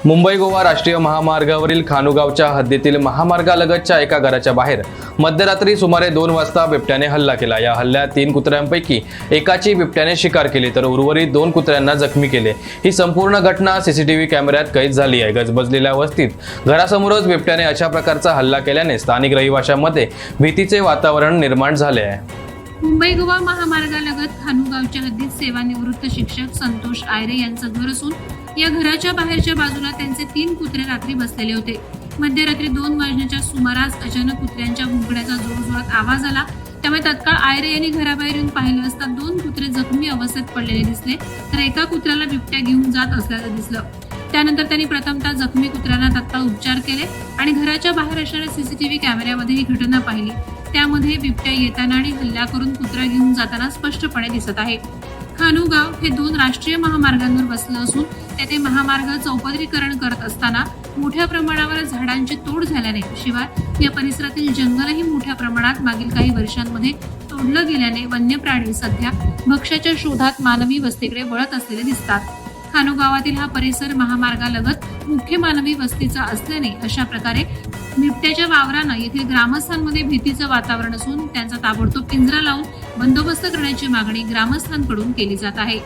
मुंबई गोवा राष्ट्रीय महामार्गावरील खानुगावच्या हद्दीतील महामार्गालगतच्या एका घराच्या बाहेर मध्यरात्री सुमारे 2 वाजता बिबट्याने हल्ला केला। या हल्ल्यात 3 कुत्र्यांपैकी एकाची बिबट्याने शिकार केली तर उर्वरित 2 कुत्र्यांना जखमी केले। ही संपूर्ण घटना सीसीटीव्ही कॅमेऱ्यात कैद झाली आहे। गजबजलेल्या वस्तीत घरासमोरच बिबट्याने अशा प्रकारचा हल्ला केल्याने स्थानिक रहिवाशांमध्ये भीतीचे वातावरण निर्माण झाले आहे। मुंबई गोवा महामार्गालगत खानुगावच्या हद्दीत सेवानिवृत्त शिक्षक संतोष आयरे यांचं घर असून या घराच्या बाहेरच्या बाजूला त्यांचे 3 कुत्रे रात्री बसलेले होते। मध्यरात्री 2 वाजण्याच्या सुमारास अचानक कुत्र्यांच्या भुंकण्याचा जोरजोरात आवाज आला। त्यामुळे तत्काळ आयरे यांनी घराबाहेर येऊन पाहिलं असता 2 कुत्रे जखमी अवस्थेत पडलेले दिसले तर एका कुत्र्याला बिबट्या घेऊन जात असल्याचं दिसलं। त्यानंतर त्यांनी प्रथमतः जखमी कुत्र्यांना तत्काळ उपचार केले आणि घराच्या बाहेर असणाऱ्या सीसीटीव्ही कॅमेऱ्यामध्ये ही घटना पाहिली। त्यामध्ये बिबट्या येताना आणि हल्ला करून कुत्रा घेऊन जाताना स्पष्टपणे दिसत आहे। खानुगाव हे 2 राष्ट्रीय महामार्गांवर बसलं असून तेथे महामार्ग चौपदरीकरण करत असताना मोठ्या प्रमाणावर झाडांची तोड झाल्याने शिवाय या परिसरातील जंगलही मोठ्या प्रमाणात मागील काही वर्षांमध्ये तोडलं गेल्याने वन्य प्राणी सध्या भक्ष्याच्या शोधात मानवी वस्तीकडे वळत असलेले दिसतात। खानुगावातील हा परिसर महामार्गालगत मुख्य मानवी वस्तीचा असल्याने अशा प्रकारे बिबट्याच्या वावरानं येथील ग्रामस्थांमध्ये भीतीचं वातावरण असून त्यांचा ताबडतोब पिंजरा लावून बंदोबस्त करण्याची मागणी ग्रामस्थांकडून केली जात आहे।